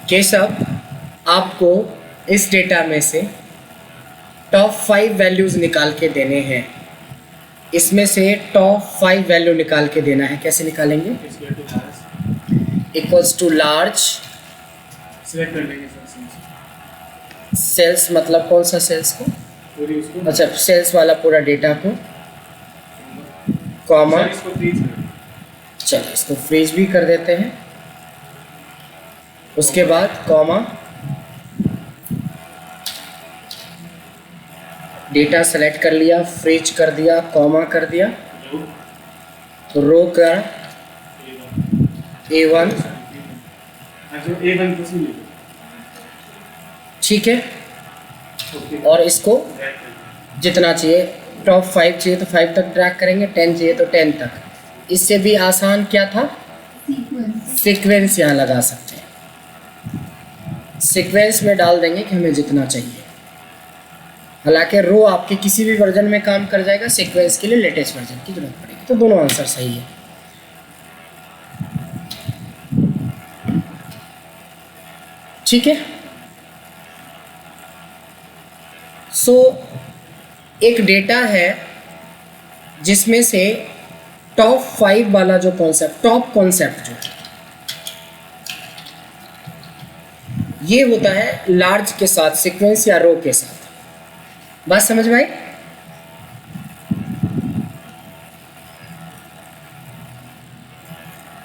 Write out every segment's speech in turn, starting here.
केशव, आपको इस डेटा में से टॉप 5 वैल्यूज़ निकाल के देने हैं। इसमें से टॉप 5 वैल्यू निकाल के देना है। कैसे निकालेंगे? इक्वल्स टू लार्ज, सिलेक्ट कर लेंगे सर। सेल्स मतलब कौन सा सेल्स को? अच्छा, सेल्स वाला पूरा डेटा को, कॉमा, इसको फ्रीज कर। चलो इसको फ्रीज भी कर देते हैं। उसके बाद कॉमा, डेटा सेलेक्ट कर लिया, फ्रीज कर दिया, कॉमा कर दिया, रो का A1, ठीक है। और इसको जितना चाहिए, टॉप 5 चाहिए तो 5 तक ड्रैग करेंगे, 10 चाहिए तो 10 तक। इससे भी आसान क्या था? सीक्वेंस यहाँ लगा सकते हैं। सीक्वेंस में डाल देंगे कि हमें जितना चाहिए। हालांकि रो आपके किसी भी वर्जन में काम कर जाएगा, सीक्वेंस के लिए लेटेस्ट वर्जन की जरूरत पड़ेगी। तो दोनों आंसर सही है। ठीक है। सो एक डेटा है जिसमें से टॉप 5 वाला जो कॉन्सेप्ट, टॉप कॉन्सेप्ट जो ये होता है लार्ज के साथ, सीक्वेंस या रो के साथ। बात समझ में आई?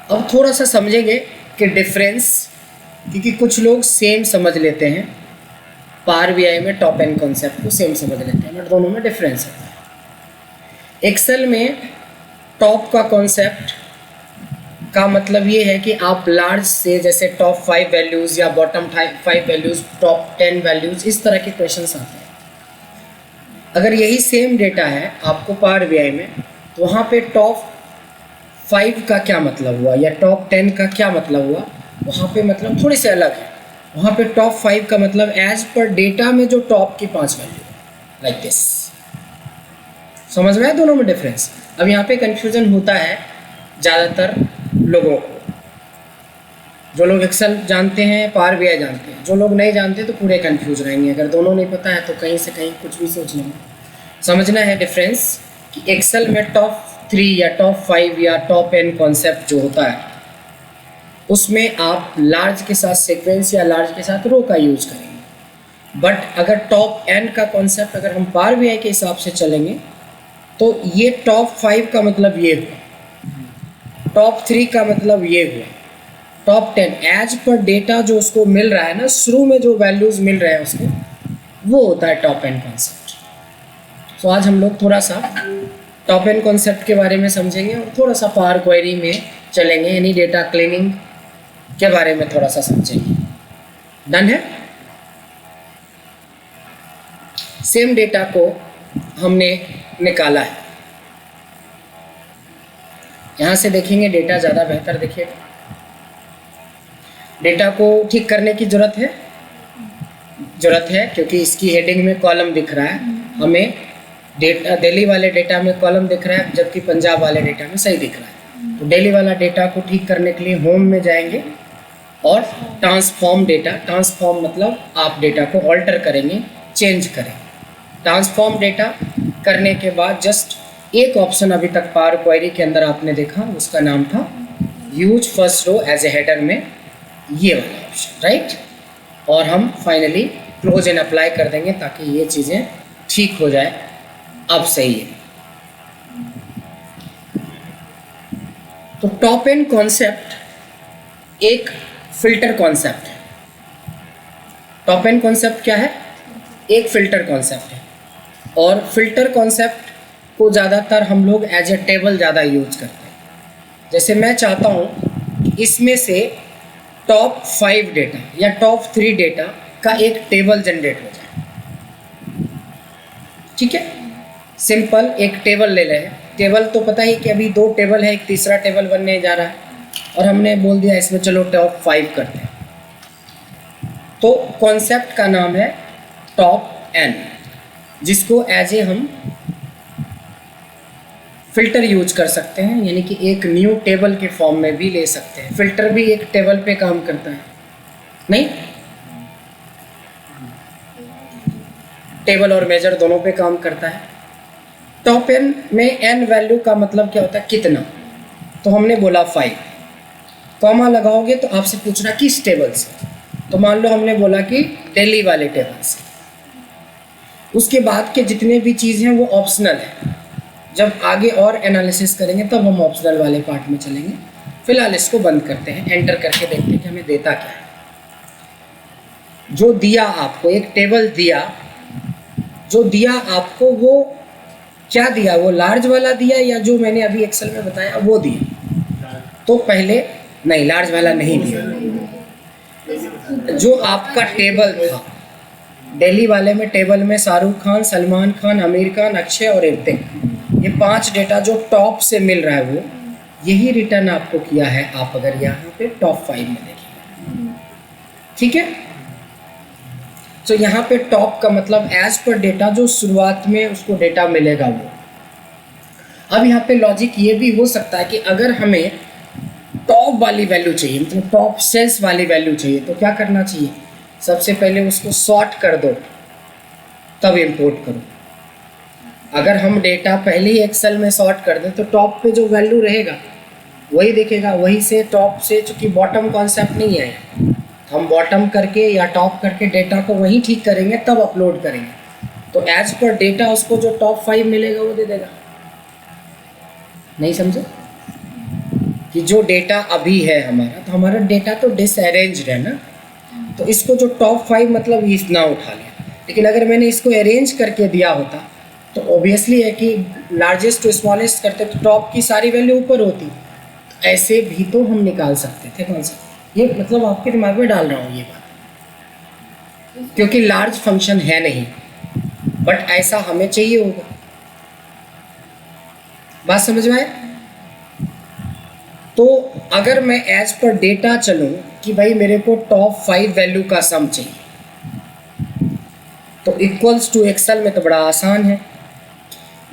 अब थोड़ा सा समझेंगे कि डिफरेंस, क्योंकि कुछ लोग सेम समझ लेते हैं, पावर बीआई में टॉप एंड कॉन्सेप्ट को सेम समझ लेते हैं, बट दोनों में डिफरेंस है। एक्सेल में टॉप का कॉन्सेप्ट का मतलब ये है कि आप लार्ज से, जैसे टॉप 5 वैल्यूज़ या बॉटम 5 वैल्यूज़, टॉप 10 वैल्यूज़, इस तरह के क्वेश्चंस आते हैं। अगर यही सेम डेटा है आपको पावर बीआई में, तो वहाँ पे टॉप 5 का क्या मतलब हुआ या टॉप 10 का क्या मतलब हुआ, वहाँ पे मतलब थोड़े से अलग है। वहाँ पे टॉप 5 का मतलब एज पर डेटा में जो टॉप की 5 वैल्यू, लाइक दिस। समझ में आया दोनों में डिफरेंस? अब यहाँ पे कंफ्यूजन होता है ज़्यादातर लोगों को। जो लोग एक्सेल जानते हैं, पावर बीआई जानते हैं, जो लोग नहीं जानते तो पूरे कंफ्यूज रहेंगे। अगर दोनों नहीं पता है तो कहीं से कहीं कुछ भी सोच लेंगे। समझना है डिफरेंस कि एक्सेल में टॉप 3 या टॉप 5 या टॉप एन कॉन्सेप्ट जो होता है, उसमें आप लार्ज के साथ सीक्वेंस या लार्ज के साथ रो का यूज करेंगे। बट अगर टॉप एन का कॉन्सेप्ट अगर हम पावर बीआई के हिसाब से चलेंगे तो ये टॉप 5 का मतलब ये हुआ, टॉप 3 का मतलब ये हुआ, टॉप 10 एज पर डेटा जो उसको मिल रहा है ना, शुरू में जो वैल्यूज़ मिल रहे हैं उसको, वो होता है टॉप एन कॉन्सेप्ट। तो आज हम लोग थोड़ा सा टॉप एन कॉन्सेप्ट के बारे में समझेंगे और थोड़ा सा पावर क्वेरी में चलेंगे, यानी डेटा क्लीनिंग के बारे में थोड़ा सा समझेंगे। डन है? सेम डेटा को हमने निकाला है। यहाँ से देखेंगे डेटा ज़्यादा बेहतर दिखेगा। डेटा को ठीक करने की ज़रूरत है क्योंकि इसकी हेडिंग में कॉलम दिख रहा है। हमें डेटा दिल्ली वाले डेटा में कॉलम दिख रहा है, जबकि पंजाब वाले डेटा में सही दिख रहा है। तो दिल्ली वाला डेटा को ठीक करने के लिए होम में जाएंगे और ट्रांसफॉर्म डेटा, ट्रांसफॉर्म मतलब आप डेटा को ऑल्टर करेंगे, चेंज करेंगे। ट्रांसफॉर्म डेटा करने के बाद जस्ट एक ऑप्शन अभी तक पावर क्वेरी के अंदर आपने देखा, उसका नाम था use first row as a header में, ये वाला ऑप्शन, राइट। और हम फाइनली क्लोज एंड अप्लाई कर देंगे ताकि ये चीज़ें ठीक हो जाए। अब सही है। तो टॉप एंड कॉन्सेप्ट एक फिल्टर कॉन्सेप्ट है। टॉप एंड कॉन्सेप्ट क्या है? एक फिल्टर कॉन्सेप्ट है। और फिल्टर कॉन्सेप्ट को ज़्यादातर हम लोग एज ए टेबल ज़्यादा यूज करते हैं। जैसे मैं चाहता हूँ कि इसमें से टॉप 5 डेटा या टॉप 3 डेटा का एक टेबल जनरेट हो जाए। ठीक है, सिंपल एक टेबल ले लें। टेबल तो पता ही कि अभी 2 टेबल है, एक तीसरा टेबल बनने जा रहा है, और हमने बोल दिया इसमें चलो टॉप 5 करते हैं। तो कॉन्सेप्ट का नाम है टॉप एन, जिसको एज ए हम फिल्टर यूज कर सकते हैं, यानी कि एक न्यू टेबल के फॉर्म में भी ले सकते हैं। फिल्टर भी एक टेबल पे काम करता है। नहीं, टेबल और मेजर दोनों पे काम करता है। टॉप एन में एन वैल्यू का मतलब क्या होता है, कितना, तो हमने बोला 5, कॉमा लगाओगे तो आपसे पूछ रहा किस टेबल से, तो मान लो हमने बोला कि दिल्ली वाले टेबल से। उसके बाद के जितने भी चीज़ हैं वो ऑप्शनल है, जब आगे और एनालिसिस करेंगे तब हम ऑप्शनल वाले पार्ट में चलेंगे। फिलहाल इसको बंद करते हैं, एंटर करके देखते हैं कि हमें देता क्या है। जो दिया आपको, एक टेबल दिया, जो दिया आपको वो क्या दिया, वो लार्ज वाला दिया या जो मैंने अभी एक्सेल में बताया वो दिया? तो पहले नहीं, लार्ज वाला नहीं दिया। जो आपका टेबल था दिल्ली वाले में, टेबल में शाहरुख खान, सलमान खान, आमिर खान, अक्षय और ऋतिक, ये 5 डेटा जो टॉप से मिल रहा है वो यही रिटर्न आपको किया है। आप अगर यहाँ पे टॉप 5 में देखिए, ठीक है, तो यहाँ पे टॉप का मतलब एज पर डेटा, जो शुरुआत में उसको डेटा मिलेगा वो। अब यहाँ पे लॉजिक ये भी हो सकता है कि अगर हमें टॉप वाली वैल्यू चाहिए, मतलब टॉप सेल्स वाली वैल्यू चाहिए, तो क्या करना चाहिए, सबसे पहले उसको सॉर्ट कर दो तब इंपोर्ट करो। अगर हम डेटा पहले ही एक्सेल में सॉर्ट कर दें तो टॉप पे जो वैल्यू रहेगा वही दिखेगा, वही से टॉप से, चूँकि बॉटम कॉन्सेप्ट नहीं है, हम बॉटम करके या टॉप करके डेटा को वहीं ठीक करेंगे तब अपलोड करेंगे। तो एज पर डेटा उसको जो टॉप 5 मिलेगा वो दे देगा। नहीं समझे कि जो डेटा अभी है हमारा, तो हमारा डेटा तो डिसअरेंज्ड है ना, तो इसको जो टॉप 5 मतलब इतना उठा लिया। लेकिन अगर मैंने इसको अरेंज करके दिया होता तो ऑब्वियसली है कि लार्जेस्ट टू स्मॉलेस्ट करते तो टॉप की सारी वैल्यू ऊपर होती। तो ऐसे भी तो हम निकाल सकते थे। कौन सा, ये मतलब आपके दिमाग में डाल रहा हूँ ये बात, क्योंकि लार्ज फंक्शन है नहीं, बट ऐसा हमें चाहिए होगा। बात समझ में आए? तो अगर मैं एज पर डेटा चलूँ कि भाई मेरे को टॉप 5 वैल्यू का सम चाहिए, तो इक्वल्स टू एक्सेल में तो बड़ा आसान है,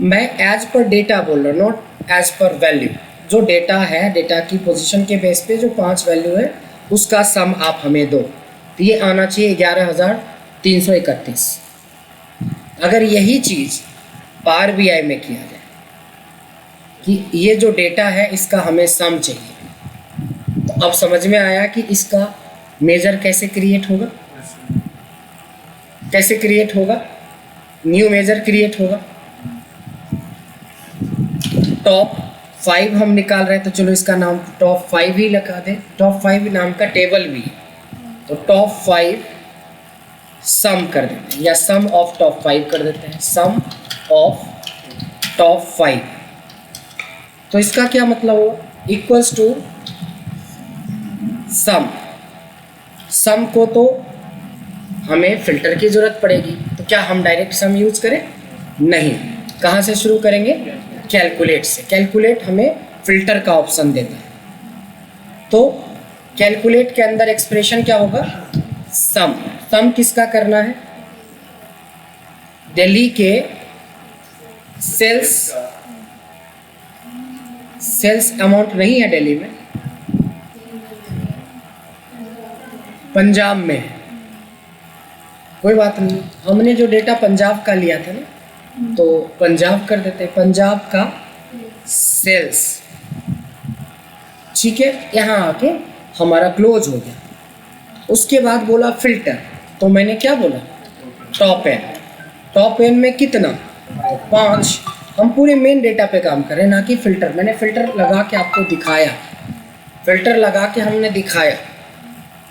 मैं एज पर डेटा बोल रहा हूँ, नॉट एज पर वैल्यू। जो डेटा है, डेटा की पोजीशन के बेस पे जो 5 वैल्यू है उसका सम आप हमें दो, तो ये आना चाहिए 11,331। अगर यही चीज़ पावर बीआई में किया जाए कि ये जो डेटा है इसका हमें सम चाहिए, तो अब समझ में आया कि इसका मेजर कैसे क्रिएट होगा। कैसे क्रिएट होगा, न्यू मेजर क्रिएट होगा। टॉप 5 हम निकाल रहे हैं, तो चलो इसका नाम टॉप 5 ही लगा दें। टॉप 5 नाम का टेबल भी है, तो टॉप 5 सम कर देते हैं, या सम ऑफ टॉप 5 कर देते हैं, सम ऑफ टॉप 5। तो इसका क्या मतलब हो, इक्वल्स टू सम। सम को तो हमें फिल्टर की ज़रूरत पड़ेगी, तो क्या हम डायरेक्ट सम यूज करें? नहीं, कहाँ से शुरू करेंगे? कैलकुलेट से। कैलकुलेट हमें फिल्टर का ऑप्शन देता है, तो कैलकुलेट के अंदर एक्सप्रेशन क्या होगा? सम। सम किसका करना है? दिल्ली के सेल्स अमाउंट नहीं है दिल्ली में, पंजाब में है। कोई बात नहीं, हमने जो डेटा पंजाब का लिया था ना, तो पंजाब कर देते हैं, पंजाब का सेल्स। ठीक है, यहाँ आके हमारा क्लोज हो गया। उसके बाद बोला फिल्टर, तो मैंने क्या बोला? Top N. टॉप एन में कितना? 5। हम पूरे मेन डेटा पे काम कर रहे हैं, ना कि फिल्टर। मैंने फिल्टर लगा के आपको दिखाया, फिल्टर लगा के हमने दिखाया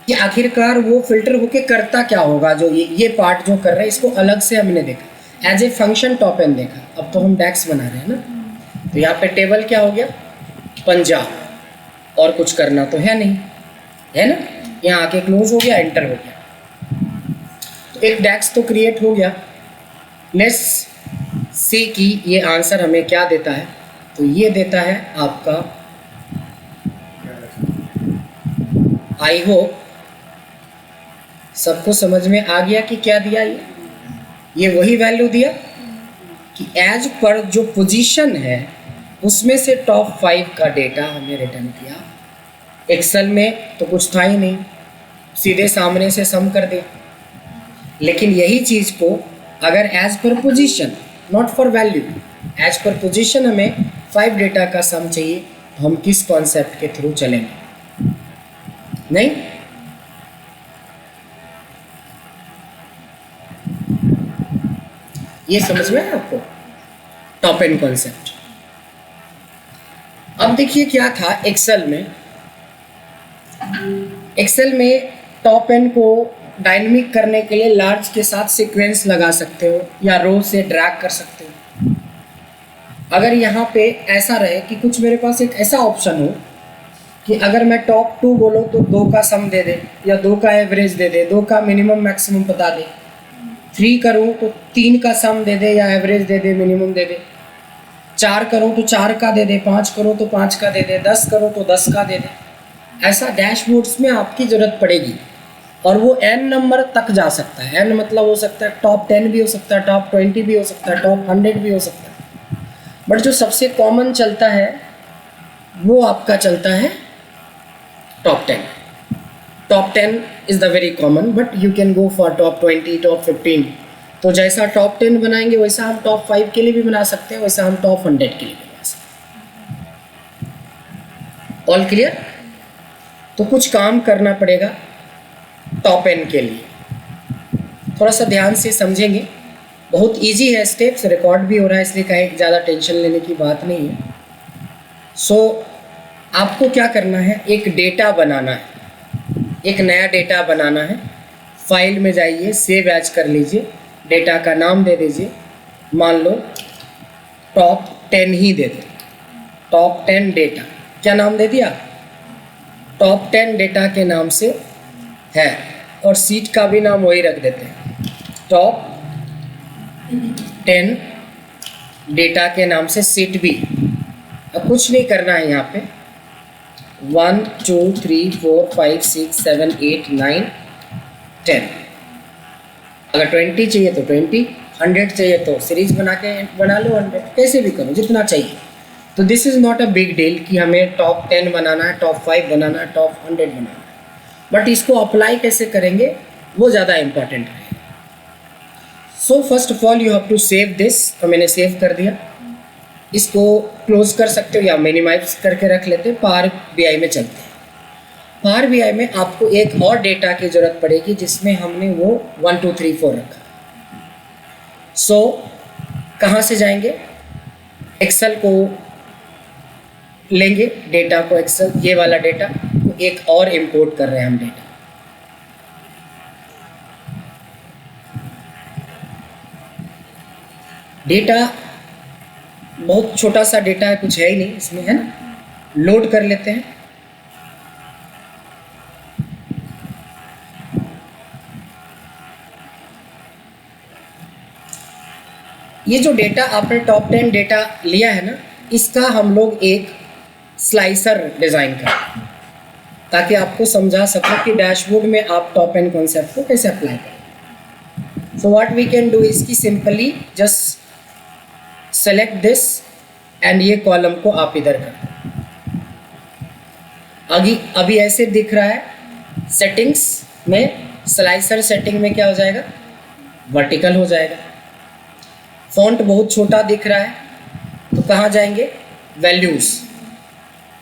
कि आखिरकार वो फिल्टर होके करता क्या होगा। जो ये पार्ट जो कर रहा है इसको अलग से हमने देखा, as a function top N देखा। अब तो हम डैक्स बना रहे हैं ना, तो यहाँ पे टेबल क्या हो गया? पंजाब। और कुछ करना तो है नहीं, है ना। यहाँ आके क्लोज हो गया, एंटर हो गया, तो एक डैक्स तो क्रिएट हो गया। लेट्स सी कि ये आंसर हमें क्या देता है। तो ये देता है आपका, आई होप सबको समझ में आ गया कि क्या दिया। ये वही वैल्यू दिया कि एज पर जो पोजीशन है उसमें से टॉप 5 का डेटा हमें रिटर्न किया। एक्सेल में तो कुछ था ही नहीं, सीधे सामने से सम कर दिया। लेकिन यही चीज़ को अगर as per position, not for value, as per position हमें 5 डेटा का सम चाहिए, तो हम किस कॉन्सेप्ट के थ्रू चलेंगे? नहीं, ये समझ में है आपको टॉप एन कॉन्सेप्ट? अब देखिए क्या था एक्सेल में टॉप एन को डायनेमिक करने के लिए लार्ज के साथ सीक्वेंस लगा सकते हो या रो से ड्रैग कर सकते हो। अगर यहाँ पे ऐसा रहे कि कुछ मेरे पास एक ऐसा ऑप्शन हो कि अगर मैं टॉप 2 बोलो तो 2 का सम दे दे या 2 का एवरेज दे दे, 2 का मिनिमम मैक्सिमम बता दे, 3 करूँ तो 3 का सम दे दे या एवरेज दे दे, मिनिमम दे दे, 4 करूँ तो 4 का दे दे, 5 करूँ तो 5 का दे दे, 10 करूँ तो 10 का दे दे। ऐसा डैशबोर्ड्स में आपकी ज़रूरत पड़ेगी और वो n नंबर तक जा सकता है। n मतलब हो सकता है टॉप 10 भी हो सकता है, टॉप 20 भी हो सकता है, टॉप 100 भी हो सकता है। बट जो सबसे कॉमन चलता है वो आपका चलता है top 10। Top 10 is the very common, but you can go for top 20, top 15। तो जैसा टॉप 10 बनाएंगे वैसा हम टॉप 5 के लिए भी बना सकते हैं, वैसा हम टॉप 100 के लिए भी बना सकते हैं। All clear? तो कुछ काम करना पड़ेगा टॉप एन के लिए, थोड़ा सा ध्यान से समझेंगे। बहुत इजी है, स्टेप्स रिकॉर्ड भी हो रहा है, इसलिए कहीं ज़्यादा टेंशन लेने की बात नहीं है। सो आपको क्या करना है, एक डेटा बनाना है, एक नया डेटा बनाना है। फाइल में जाइए, सेव एज कर लीजिए, डेटा का नाम दे दीजिए, मान लो टॉप 10 ही दे दे, टॉप 10 डेटा। क्या नाम दे दिया? टॉप 10 डेटा के नाम से है, और सीट का भी नाम वही रख देते हैं, टॉप 10 डेटा के नाम से सीट भी। अब कुछ नहीं करना है यहाँ पे, 1 2 3 4 5 6 7 8 9 10। अगर 20 चाहिए तो 20, 100 चाहिए तो सीरीज बना लो 100, कैसे भी करो, जितना चाहिए। तो this is not a big deal कि हमें टॉप 10 बनाना है, टॉप 5 बनाना है, टॉप 100 बनाना है। बट इसको अप्लाई कैसे करेंगे वो ज़्यादा इम्पॉर्टेंट है। So first of all you have to save this. तो मैंने सेव कर दिया, इसको क्लोज कर सकते हो या मिनिमाइज करके रख लेते हैं। पावर बीआई में चलते हैं। पावर बीआई में आपको एक और डेटा की ज़रूरत पड़ेगी जिसमें हमने वो 1 2 3 4 रखा। सो कहाँ से जाएंगे? एक्सेल को लेंगे, डेटा को, एक्सेल ये वाला डेटा को एक और इंपोर्ट कर रहे हैं हम डेटा। डेटा बहुत छोटा सा डेटा है, कुछ है ही नहीं इसमें, है ना। लोड कर लेते हैं। ये जो डेटा आपने टॉप 10 डेटा लिया है ना, इसका हम लोग एक स्लाइसर डिज़ाइन करें ताकि आपको समझा सको कि डैशबोर्ड में आप टॉप एन कॉन्सेप्ट को कैसे अप्लाई करें। So what we can do is कि simply just select this and ये कॉलम को आप इधर कर दो। अभी ऐसे दिख रहा है। सेटिंग्स में स्लाइसर सेटिंग में क्या हो जाएगा? वर्टिकल हो जाएगा। फॉन्ट बहुत छोटा दिख रहा है तो कहाँ जाएंगे? वैल्यूज़,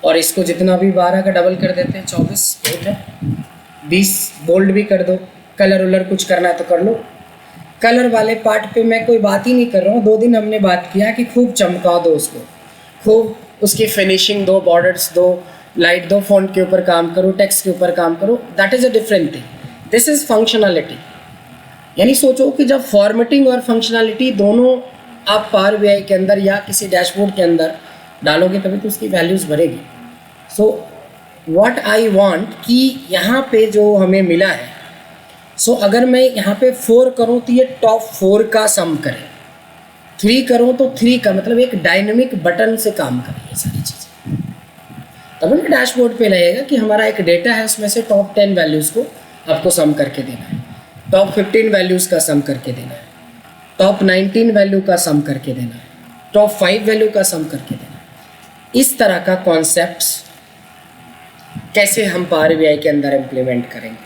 और इसको जितना भी 12 का डबल कर देते हैं, 24 बहुत है, 20 बोल्ड भी कर दो। कलर वलर कुछ करना है तो कर लो। कलर वाले पार्ट पे मैं कोई बात ही नहीं कर रहा हूँ। 2 दिन हमने बात किया कि खूब चमका दो उसको, खूब उसकी फिनिशिंग दो, बॉर्डर्स दो, लाइट दो, फॉन्ट के ऊपर काम करो, टेक्स्ट के ऊपर काम करो। That is a different thing. This is functionality. यानी सोचो कि जब फॉर्मेटिंग और फंक्शनलिटी दोनों आप पावर बीआई के अंदर या किसी डैशबोर्ड के अंदर डालोगे तभी तो उसकी वैल्यूज़ भरेगी। सो व्हाट आई वांट कि यहाँ पे जो हमें मिला है, अगर मैं यहाँ पे 4 करूँ तो ये टॉप 4 का सम करे, 3 करूँ तो 3 का, मतलब एक डायनेमिक बटन से काम करे ये सारी चीज़ें। तब ना डैशबोर्ड पे लगेगा कि हमारा एक डेटा है, उसमें से टॉप 10 वैल्यूज़ को आपको सम करके देना है, टॉप 15 वैल्यूज़ का सम करके देना है, टॉप 19 वैल्यू का सम करके देना है, टॉप 5 वैल्यू का सम करके देना है। इस तरह का कॉन्सेप्ट्स कैसे हम पावर बीआई के अंदर इम्प्लीमेंट करेंगे,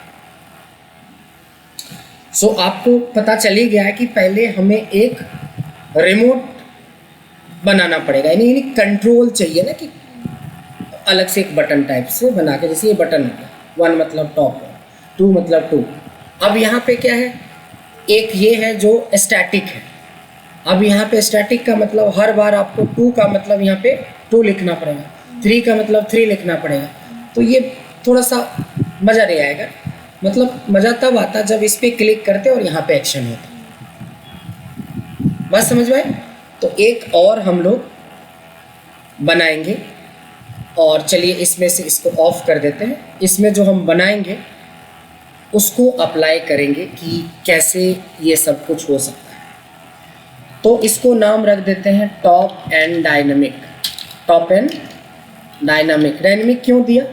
सो आपको पता चल ही गया है कि पहले हमें एक रिमोट बनाना पड़ेगा, यानी कंट्रोल चाहिए ना, कि अलग से एक बटन टाइप से बना के, जैसे ये बटन हो गया, 1 मतलब टॉप, 2 मतलब 2। अब यहाँ पे क्या है, एक ये है जो स्टैटिक है। अब यहाँ पे स्टैटिक का मतलब हर बार आपको 2 का मतलब यहाँ पे 2 लिखना पड़ेगा, 3 का मतलब 3 लिखना पड़ेगा। तो ये थोड़ा सा मज़ा नहीं आएगा, मतलब मज़ा तब आता जब इस पर क्लिक करते और यहाँ पे एक्शन होता। बात समझ में आए? तो एक और हम लोग बनाएंगे, और चलिए इसमें से इसको ऑफ कर देते हैं। इसमें जो हम बनाएंगे उसको अप्लाई करेंगे कि कैसे ये सब कुछ हो सकता है। तो इसको नाम रख देते हैं top and dynamic. Top and dynamic. Dynamic क्यों दिया?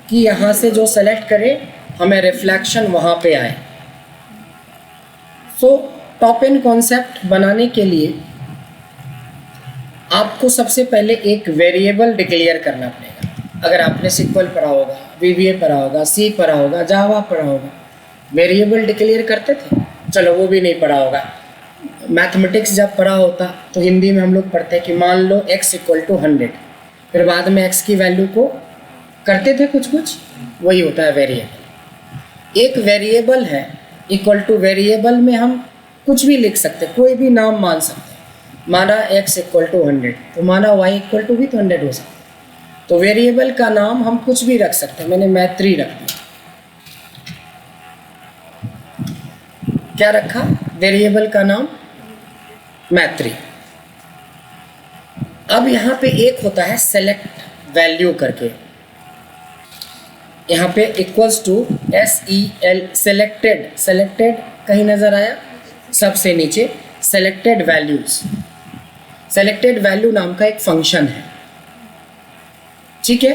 कि यहाँ से जो सेलेक्ट करें हमें रिफ्लेक्शन वहाँ पे आए। सो टॉप एंड कॉन्सेप्ट बनाने के लिए आपको सबसे पहले एक वेरिएबल डिक्लेयर करना पड़ेगा। अगर आपने सिक्वल पढ़ा होगा, VBA पढ़ा होगा, C पढ़ा होगा, जावा पढ़ा होगा, वेरिएबल डिक्लेयर करते थे। चलो वो भी नहीं पढ़ा होगा। मैथमेटिक्स जब पढ़ा होता तो हिंदी में हम लोग पढ़ते हैं कि मान लो x = 100, फिर बाद में x की वैल्यू को करते थे कुछ, वही होता है वेरिएबल। एक वेरिएबल है इक्वल टू, वेरिएबल में हम कुछ भी लिख सकते, कोई भी नाम मान सकते। माना x = 100 तो माना y = भी तो 100 हो सकता है। तो वेरिएबल का नाम हम कुछ भी रख सकते हैं। मैंने मैत्री रख दिया। क्या रखा? वेरिएबल का नाम मैत्री। अब यहाँ पे एक होता है सेलेक्ट वैल्यू करके, यहाँ पे equals to SEL selected. Selected कहीं नज़र आया? सबसे नीचे सेलेक्टेड वैल्यूज़। सेलेक्टेड वैल्यू नाम का एक फंक्शन है, ठीक है।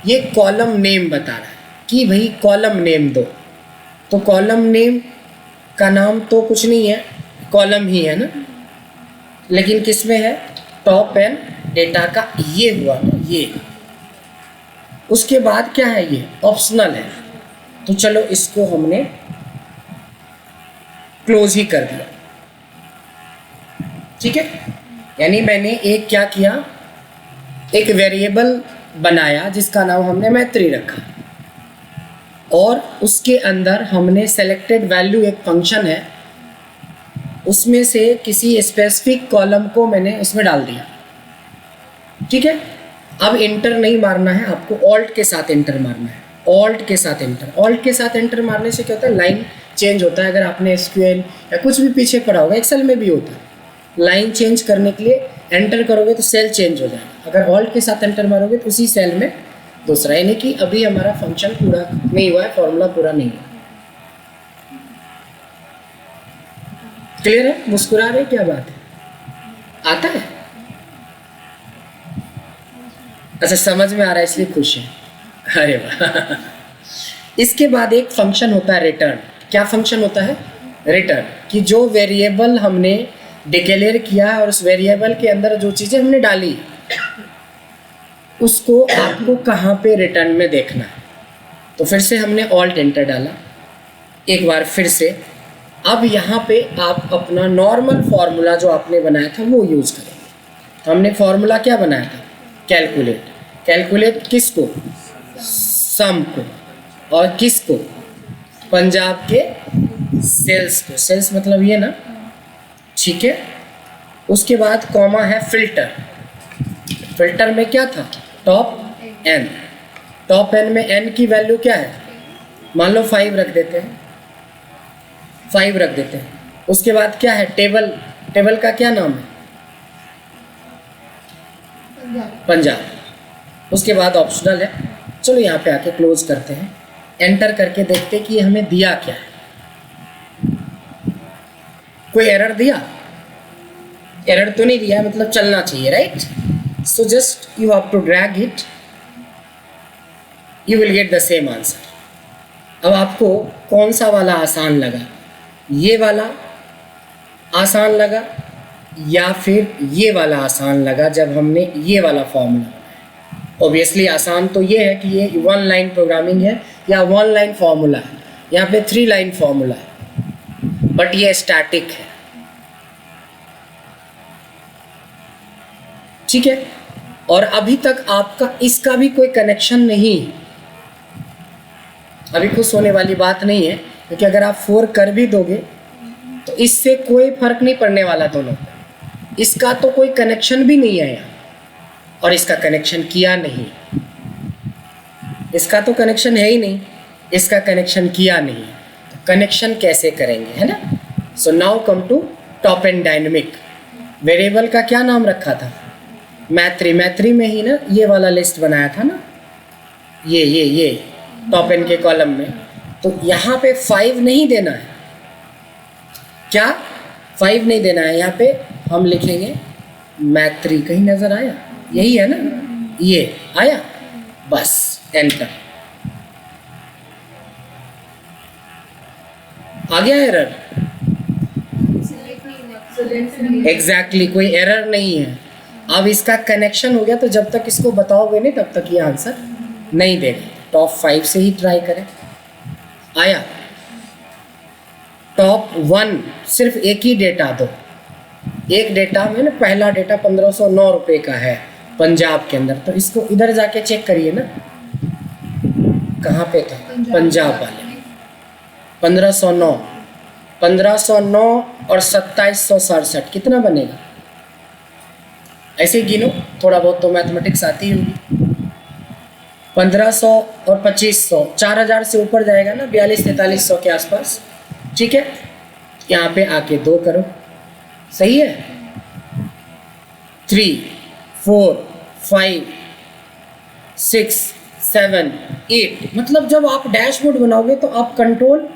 ये कॉलम नेम बता रहा है कि भाई कॉलम नेम दो। तो कॉलम नेम का नाम तो कुछ नहीं है, कॉलम ही है ना, लेकिन किस में है? टॉप एंड डेटा का ये हुआ ना, ये। उसके बाद क्या है? ये ऑप्शनल है। तो चलो इसको हमने क्लोज ही कर दिया, ठीक है। यानी मैंने एक क्या किया, एक वेरिएबल बनाया जिसका नाम हमने मैत्री रखा, और उसके अंदर हमने सेलेक्टेड वैल्यू, एक फंक्शन है, उसमें से किसी स्पेसिफिक कॉलम को मैंने इसमें डाल दिया, ठीक है। अब इंटर नहीं मारना है आपको, ऑल्ट के साथ इंटर मारना है। ऑल्ट के साथ इंटर। ऑल्ट के साथ इंटर मारने से क्या होता है? लाइन चेंज होता है। अगर आपने SQL या कुछ भी पीछे पढ़ा होगा, एक्सेल में भी होता है, लाइन चेंज करने के लिए एंटर करोगे तो सेल चेंज हो जाएगा। अगर ऑल्ट के साथ एंटर मारोगे तो उसी सेल में दूसरा, यानी कि अभी हमारा फंक्शन पूरा नहीं हुआ है, फॉर्मूला पूरा नहीं हुआ। क्लियर है? मुस्कुरा रहे, क्या बात है? आता है? अच्छा, समझ में आ रहा है इसलिए खुश है। अरे वाह। इसके बाद एक फंक्शन होता है रिटर्न। क्या फंक्शन होता है? रिटर्न। कि जो वेरिएबल हमने डिक्लेयर किया है और उस वेरिएबल के अंदर जो चीज़ें हमने डाली उसको आपको कहाँ पे रिटर्न में देखना है। तो फिर से हमने ऑल्ट एंटर डाला एक बार फिर से। अब यहाँ पे आप अपना नॉर्मल फार्मूला जो आपने बनाया था वो यूज़ करेंगे। तो हमने फार्मूला क्या बनाया था? कैलकुलेट। कैलकुलेट किसको? सम को। और किसको? पंजाब के सेल्स को। सेल्स मतलब ये ना, ठीक है। उसके बाद कॉमा है फिल्टर। फिल्टर में क्या था? Top N. टॉप एन में एन की वैल्यू क्या है? मान लो 5 रख देते हैं, 5 रख देते हैं। उसके बाद क्या है? टेबल। टेबल का क्या नाम है? पंजाब। उसके बाद ऑप्शनल है। चलो यहाँ पे आके क्लोज करते हैं, एंटर करके देखते कि ये हमें दिया क्या है। कोई एरर दिया? एरर तो नहीं दिया, मतलब चलना चाहिए, right. So just you have to drag it, you will get the same answer. अब आपको कौन सा वाला आसान लगा? ये वाला आसान लगा या फिर ये वाला आसान लगा जब हमने ये वाला फॉर्मूला? ऑब्वियसली आसान तो ये है कि ये 1 लाइन प्रोग्रामिंग है या 1 लाइन फार्मूला है। यहाँ पे 3 लाइन फार्मूला है। बट ये स्टैटिक है, ठीक है। और अभी तक आपका इसका भी कोई कनेक्शन नहीं, अभी खुश होने वाली बात नहीं है, क्योंकि अगर आप 4 कर भी दोगे तो इससे कोई फर्क नहीं पड़ने वाला दोनों को। इसका तो कोई कनेक्शन भी नहीं है यहाँ, और इसका कनेक्शन किया नहीं, इसका तो कनेक्शन है ही नहीं, इसका कनेक्शन किया नहीं, तो कनेक्शन कैसे करेंगे, है ना। So now come to top and dynamic. Variable का क्या नाम रखा था, मैथ्री में ही ना ये वाला लिस्ट बनाया था ना, ये टॉप एंड के कॉलम में। तो यहाँ पे 5 नहीं देना है, क्या 5 नहीं देना है, यहाँ पे हम लिखेंगे मैथ्री। कहीं नज़र आया, यही है ना, ये आया, बस एंटर। आ गया एरर, एग्जैक्टली कोई एरर नहीं है। अब इसका कनेक्शन हो गया, तो जब तक इसको बताओगे नहीं तब तक ये आंसर नहीं देगा। टॉप 5 से ही ट्राई करें, आया। टॉप 1 सिर्फ एक ही डेटा दो, एक डेटा में ना पहला डेटा 1509 रुपये का है पंजाब के अंदर, तो इसको इधर जाके चेक करिए ना, कहाँ पे था पंजाब वाले। 1509 और 2767 कितना बनेगा, ऐसे गिनो, थोड़ा बहुत तो मैथमेटिक्स आती होगी। 1500 और 2500, 4000 से ऊपर जाएगा ना, 42-4300 के आसपास, ठीक है। यहाँ पे आके 2 करो, सही है। 3, 4, 5, 6, 7, 8, मतलब जब आप डैशबोर्ड बनाओगे तो आप कंट्रोल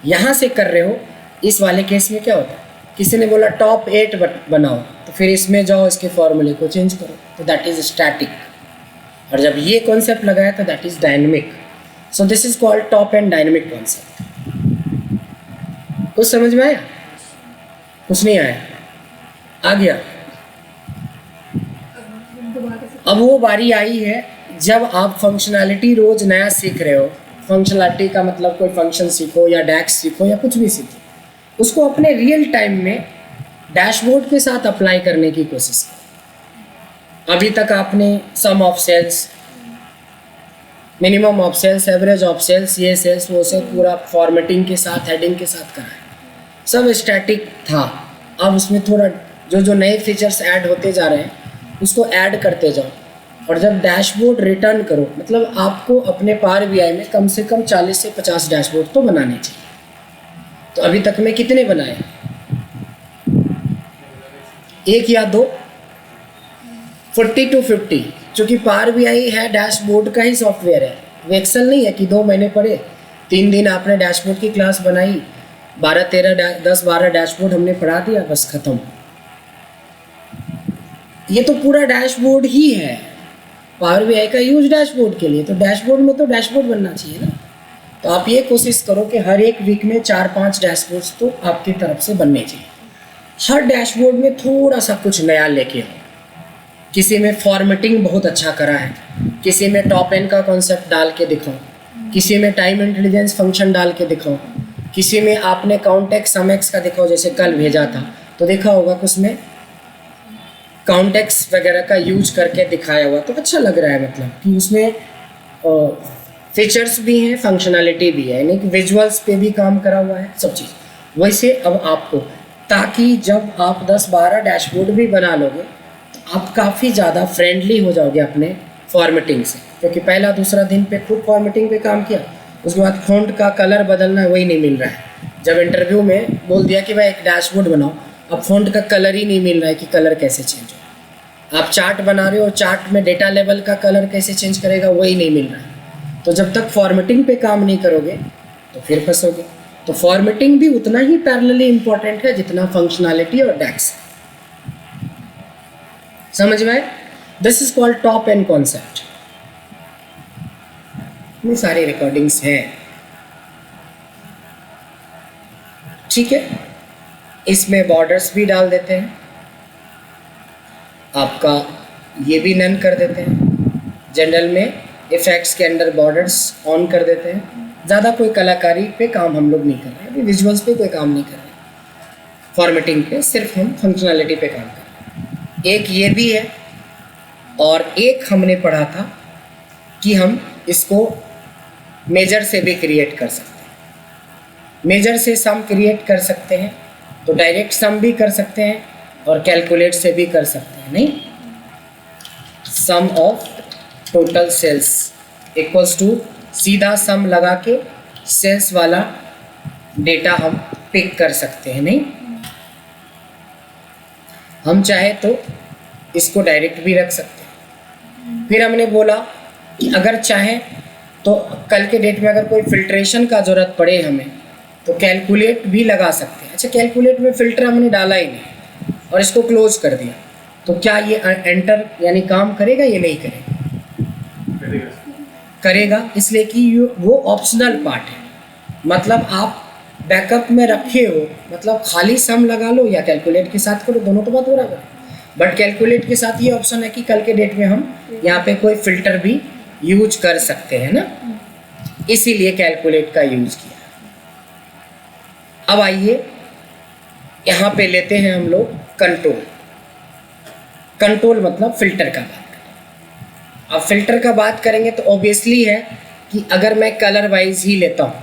यहाँ से कर रहे हो। इस वाले केस में क्या होता है, किसी ने बोला टॉप 8 बनाओ, तो फिर इसमें जाओ, इसके फॉर्मूले को चेंज करो, तो दैट इज स्टैटिक। और जब ये कॉन्सेप्ट लगाया तो that is dynamic. So this is called top and dynamic concept. कुछ समझ में आया, कुछ नहीं आया, आ गया। अब वो बारी आई है जब आप फंक्शनैलिटी रोज नया सीख रहे हो। फंक्शनैलिटी का मतलब कोई फंक्शन सीखो या डैक्स सीखो या कुछ भी सीखो, उसको अपने रियल टाइम में डैशबोर्ड के साथ अप्लाई करने की कोशिश करो। अभी तक आपने sum of sales, minimum of sales, average of sales, ये सेल्स वो सब पूरा फॉर्मेटिंग के साथ, हेडिंग के साथ करा है, सब स्टैटिक था। अब उसमें थोड़ा जो नए फीचर्स ऐड होते जा रहे हैं उसको ऐड करते जाओ। और जब डैशबोर्ड रिटर्न करो, मतलब आपको अपने पावर बीआई में कम से कम 40 से 50 डैशबोर्ड तो बनाने चाहिए। तो अभी तक में कितने बनाए, 1 या 2, 40 to 50, क्योंकि पावर बीआई है डैशबोर्ड का ही सॉफ्टवेयर है, वो नहीं है कि 2 महीने पढ़े, 3 दिन आपने डैशबोर्ड की क्लास बनाई, 10-12 डैशबोर्ड हमने पढ़ा दिया, बस खत्म। ये तो पूरा डैशबोर्ड ही है, पावर बीआई का यूज डैशबोर्ड के लिए, तो डैशबोर्ड में तो डैशबोर्ड बनना चाहिए ना। तो आप ये कोशिश करो कि हर एक वीक में 4-5 डैशबोर्ड्स तो आपकी तरफ से बनने चाहिए। हर डैशबोर्ड में थोड़ा सा कुछ नया लेके आओ। किसी में फॉर्मेटिंग बहुत अच्छा करा है, किसी में टॉप एंड का कॉन्सेप्ट डाल के दिखाओ, किसी में टाइम इंटेलिजेंस फंक्शन डाल के दिखाओ, किसी में आपने काउंटेक्स समेक्स का दिखाओ, जैसे कल भेजा था तो देखा होगा कि उसमें काउंटेक्स वगैरह का यूज करके दिखाया हुआ, तो अच्छा लग रहा है, मतलब कि उसमें फीचर्स भी हैं, फंक्शनैलिटी भी है, यानी कि विजुअल्स पे भी काम करा हुआ है, सब चीज़। वैसे अब आपको, ताकि जब आप 10-12 डैशबोर्ड भी बना लोगे तो आप काफ़ी ज़्यादा फ्रेंडली हो जाओगे अपने फॉर्मेटिंग से, क्योंकि पहला दूसरा दिन पे खूब फॉर्मेटिंग पे काम किया, उसके बाद फ़ॉन्ट का कलर बदलना है, वही नहीं मिल रहा है। जब इंटरव्यू में बोल दिया कि भाई एक डैशबोर्ड बनाओ, अब फ़ॉन्ट का कलर ही नहीं मिल रहा है कि कलर कैसे चेंज हो। आप चार्ट बना रहे हो, चार्ट में डेटा लेवल का कलर कैसे चेंज करेगा, वही नहीं मिल रहा है। तो जब तक फॉर्मेटिंग पे काम नहीं करोगे तो फिर फंसोगे। तो फॉर्मेटिंग भी उतना ही पैरेलली इंपॉर्टेंट है जितना फंक्शनैलिटी और डैक्स। समझ में आए? This is called top and concept. इतनी सारी रिकॉर्डिंग्स हैं, ठीक है। इसमें बॉर्डर्स भी डाल देते हैं, आपका ये भी नन कर देते हैं। जनरल में इफेक्ट्स के अंडर बॉर्डर्स ऑन कर देते हैं। ज़्यादा कोई कलाकारी पे काम हम लोग नहीं कर रहे हैं, अभी विजुअल्स पे कोई काम नहीं कर रहे हैं, फॉर्मेटिंग पे, सिर्फ हम फंक्शनैलिटी पे काम करें। एक ये भी है, और एक हमने पढ़ा था कि हम इसको मेजर से भी क्रिएट कर सकते हैं। मेजर से सम क्रिएट कर सकते हैं, तो डायरेक्ट सम भी कर सकते हैं और कैलकुलेट से भी कर सकते हैं। नहीं, sum of total sales equals to सीधा सम लगा के सेल्स वाला डेटा हम पिक कर सकते हैं। नहीं, हम चाहे तो इसको डायरेक्ट भी रख सकते हैं। फिर हमने बोला कि अगर चाहे तो कल के डेट में अगर कोई फिल्ट्रेशन का ज़रूरत पड़े हमें, तो कैलकुलेट भी लगा सकते हैं। अच्छा, कैलकुलेट में फ़िल्टर हमने डाला ही नहीं और इसको क्लोज कर दिया, तो क्या ये एंटर यानी काम करेगा? ये नहीं करेगा। करेगा इसलिए कि वो ऑप्शनल पार्ट है। मतलब आप बैकअप में रखे हो, मतलब खाली सम लगा लो या कैलकुलेट के साथ करो, दोनों तो बात बराबर है। बट कैलकुलेट के साथ ये ऑप्शन है कि कल के डेट में हम यहाँ पे कोई फ़िल्टर भी यूज कर सकते हैं ना, इसीलिए कैलकुलेट का यूज़ किया। अब आइए यहाँ पे लेते हैं हम लोग कंट्रोल। कंट्रोल मतलब फ़िल्टर का बात करें। अब फ़िल्टर का बात करेंगे तो ऑब्वियसली है कि अगर मैं कलर वाइज ही लेता हूँ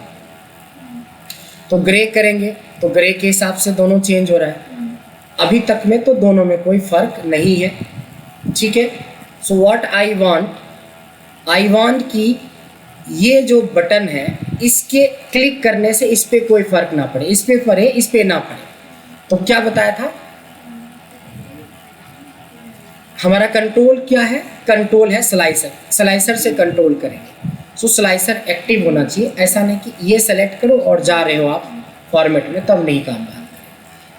तो ग्रे करेंगे तो ग्रे के हिसाब से दोनों चेंज हो रहा है। अभी तक में तो दोनों में कोई फ़र्क नहीं है, ठीक है। सो व्हाट आई वांट कि ये जो बटन है इसके क्लिक करने से इस पर कोई फ़र्क ना पड़े, इस पर पड़े इस पर ना पड़े। तो क्या बताया था हमारा कंट्रोल क्या है? कंट्रोल है स्लाइसर। स्लाइसर से कंट्रोल करेंगे। सो स्लाइसर एक्टिव होना चाहिए, ऐसा नहीं कि ये सेलेक्ट करो और जा रहे हो आप फॉर्मेट में, तब नहीं काम करेगा।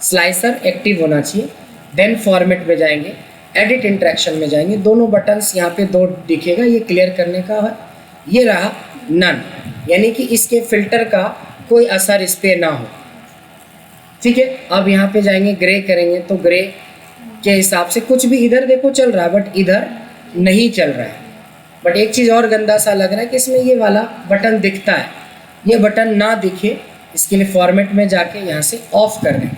स्लाइसर एक्टिव होना चाहिए। देन फॉर्मेट में जाएंगे, एडिट इंटरेक्शन में जाएंगे, दोनों बटन्स यहाँ पे दो दिखेगा, ये क्लियर करने का है। ये रहा नन, यानी कि इसके फ़िल्टर का कोई असर इस पर ना हो, ठीक है। अब यहाँ पे जाएंगे, ग्रे करेंगे तो ग्रे के हिसाब से कुछ भी इधर देखो चल रहा है बट इधर नहीं चल रहा है। बट एक चीज़ और गंदा सा लग रहा है कि इसमें ये वाला बटन दिखता है, ये बटन ना दिखे इसके लिए फॉर्मेट में जाके यहाँ से ऑफ कर दें।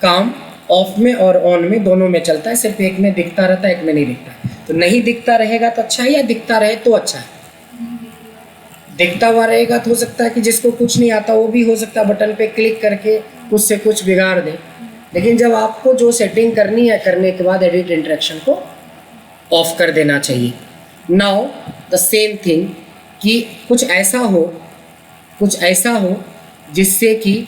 काम ऑफ में और ऑन में दोनों में चलता है, सिर्फ एक में दिखता रहता है एक में नहीं दिखता। तो नहीं दिखता रहेगा तो अच्छा है, या दिखता रहे तो अच्छा है। दिखता हुआ रहेगा तो हो सकता है कि जिसको कुछ नहीं आता वो भी हो सकता है बटन पे क्लिक करके कुछ से कुछ बिगाड़ दे। लेकिन जब आपको जो सेटिंग करनी है करने के बाद एडिट इंटरेक्शन को ऑफ कर देना चाहिए। नाउ द सेम थिंग कि कुछ ऐसा हो जिससे कि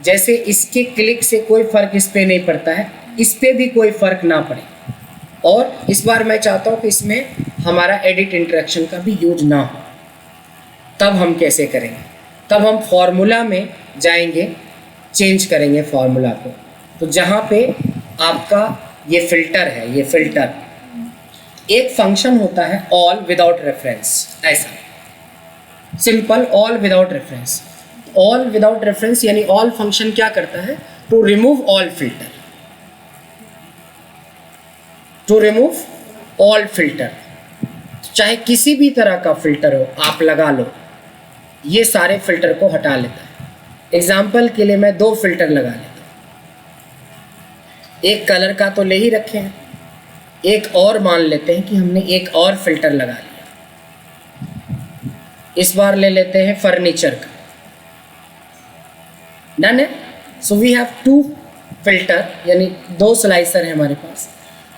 जैसे इसके क्लिक से कोई फ़र्क इस पर नहीं पड़ता है, इस पर भी कोई फ़र्क ना पड़े। और इस बार मैं चाहता हूँ कि इसमें हमारा एडिट इंटरेक्शन का भी यूज ना हो। तब हम कैसे करेंगे? तब हम फॉर्मूला में जाएंगे, चेंज करेंगे फॉर्मूला को। तो जहाँ पे आपका ये फ़िल्टर है, ये फ़िल्टर एक फंक्शन होता है ऑल विदाउट रेफरेंस, ऐसा simple all without reference. All without reference यानी ऑल फंक्शन क्या करता है? To remove all filter, to remove all filter. चाहे किसी भी तरह का फिल्टर हो आप लगा लो, ये सारे फिल्टर को हटा लेता है। एग्जाम्पल के लिए मैं 2 फिल्टर लगा लेता हूँ, एक कलर का तो ले ही रखे हैं, एक और मान लेते हैं कि हमने एक और फिल्टर लगा लिया। इस बार ले लेते हैं फर्नीचर का, डन है। सो वी हैव 2 फिल्टर यानी 2 स्लाइसर है हमारे पास।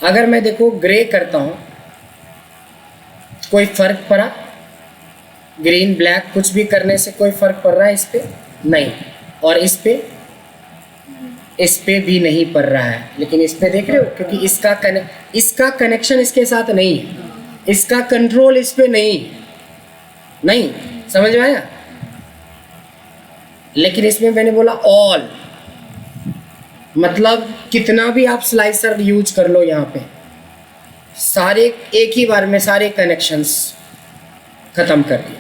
अगर मैं देखो ग्रे करता हूँ, कोई फ़र्क पड़ा? ग्रीन ब्लैक कुछ भी करने से कोई फ़र्क पड़ रहा है इस पर? नहीं। और इस पे भी नहीं पड़ रहा है, लेकिन इस पे देख रहे हो क्योंकि इसका कनेक्शन इसके साथ नहीं है, इसका कंट्रोल इस पे नहीं समझ में आया। लेकिन इसमें मैंने बोला ऑल, मतलब कितना भी आप स्लाइसर यूज कर लो, यहाँ पे सारे एक ही बार में सारे कनेक्शंस खत्म कर दिए।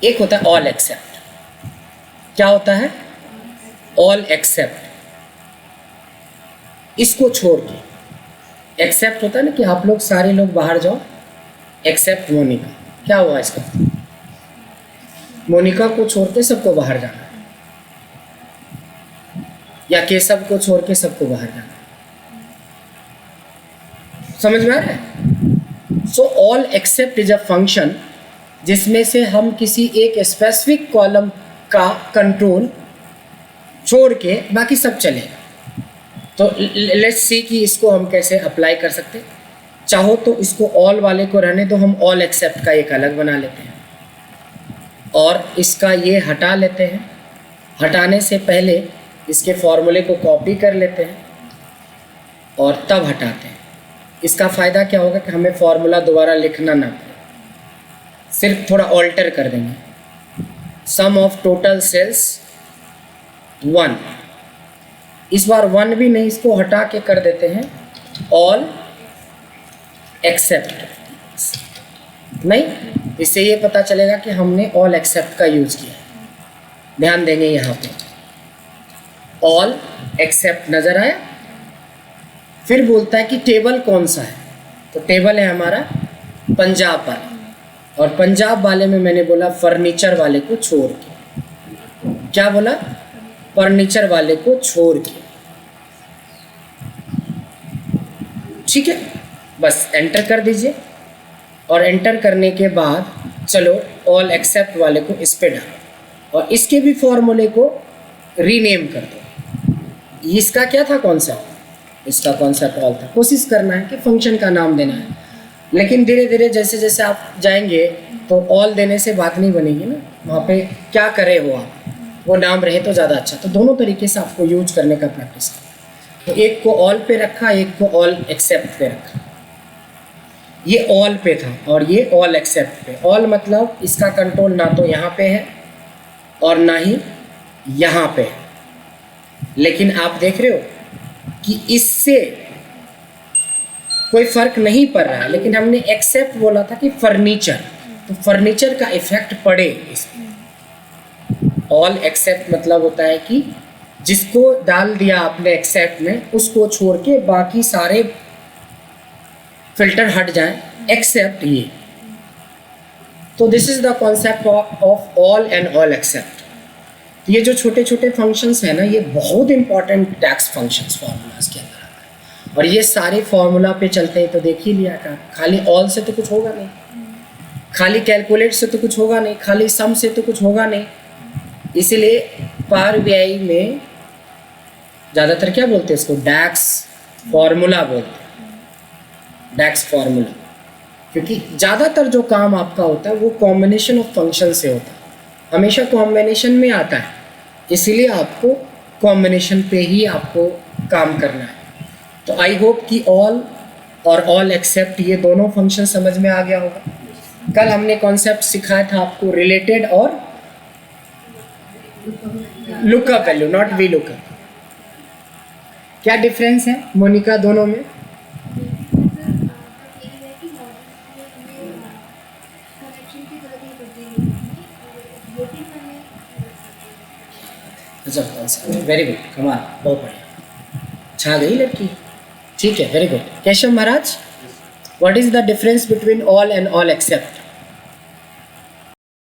एक होता है ऑल एक्सेप्ट। क्या होता है? All except. इसको छोड़ के एक्सेप्ट होता है ना कि आप लोग सारे लोग बाहर जाओ एक्सेप्ट मोनिका। क्या हुआ इसका? मोनिका को छोड़ के सबको बाहर जाना है। या केशव को छोड़ के सबको बाहर जाना। समझ में आ रहा है? So all except is a function जिसमें से हम किसी एक स्पेसिफिक कॉलम का कंट्रोल छोड़ के बाकी सब चलेगा। तो लेट्स सी कि इसको हम कैसे अप्लाई कर सकते हैं। चाहो तो इसको ऑल वाले को रहने दो, हम ऑल एक्सेप्ट का एक अलग बना लेते हैं और इसका ये हटा लेते हैं। हटाने से पहले इसके फॉर्मूले को कॉपी कर लेते हैं और तब हटाते हैं। इसका फ़ायदा क्या होगा कि हमें फॉर्मूला दोबारा लिखना ना पड़े, सिर्फ थोड़ा ऑल्टर कर देंगे। सम ऑफ टोटल सेल्स 1, इस बार 1 भी नहीं, इसको हटा के कर देते हैं ऑल एक्सेप्ट। नहीं, इससे ये पता चलेगा कि हमने ऑल एक्सेप्ट का यूज़ किया। ध्यान देंगे यहाँ पे ऑल एक्सेप्ट नज़र आया। फिर बोलता है कि टेबल कौन सा है, तो टेबल है हमारा पंजाब वाला, और पंजाब वाले में मैंने बोला फर्नीचर वाले को छोड़ के। क्या बोला? फर्नीचर वाले को छोड़ के। ठीक है, बस एंटर कर दीजिए और एंटर करने के बाद चलो ऑल एक्सेप्ट वाले को इस पे डालो और इसके भी फॉर्मूले को रीनेम कर दो। इसका क्या था कॉन्सेप्ट? इसका कॉन्सेप्ट ऑल था। कोशिश करना है कि फंक्शन का नाम देना है, लेकिन धीरे धीरे जैसे जैसे आप जाएंगे तो ऑल देने से बात नहीं बनेगी ना। वहाँ पे क्या करे हो आप, वो नाम रहे तो ज़्यादा अच्छा। तो दोनों तरीके से आपको यूज करने का प्रैक्टिस करें। तो एक को ऑल पे रखा, एक को ऑल एक्सेप्ट पे रखा। ये ऑल पे था और ये ऑल एक्सेप्ट पे। ऑल मतलब इसका कंट्रोल ना तो यहाँ पे है और ना ही यहाँ पे है, लेकिन आप देख रहे हो कि इससे कोई फर्क नहीं पड़ रहा है। लेकिन हमने एक्सेप्ट बोला था कि फर्नीचर, तो फर्नीचर का इफेक्ट पड़े इसमें। ऑल एक्सेप्ट मतलब होता है कि जिसको डाल दिया आपने एक्सेप्ट में, उसको छोड़ के बाकी सारे फिल्टर हट जाएं एक्सेप्ट ये। तो this is the concept of all and all except. ये जो छोटे छोटे फंक्शंस हैं ना, ये बहुत इंपॉर्टेंट टैक्स फंक्शंस फॉर्मूलाज के अंदर आता है। और ये सारे फॉर्मूला पे चलते हैं। तो देख ही लिया का, खाली ऑल से तो कुछ होगा नहीं, खाली कैलकुलेट से तो कुछ होगा नहीं, खाली सम से तो कुछ होगा नहीं। इसीलिए पावर बीआई में ज़्यादातर क्या बोलते हैं इसको? डैक्स फॉर्मूला बोलते हैं। डैक्स फॉर्मूला, क्योंकि ज़्यादातर जो काम आपका होता है वो कॉम्बिनेशन ऑफ फंक्शन से होता है, हमेशा कॉम्बिनेशन में आता है। इसीलिए आपको कॉम्बिनेशन पे ही आपको काम करना है। तो आई होप कि ऑल और ऑल एक्सेप्ट ये दोनों फंक्शन समझ में आ गया होगा। कल हमने कॉन्सेप्ट सिखाया था आपको रिलेटेड और lookup value, not V lookup. क्या डिफरेंस है मोनिका दोनों में? वेरी गुड, कमाल, बहुत बढ़िया, छा गई लड़की। ठीक है, very good. Keshav Maharaj, what is the difference between all and all except?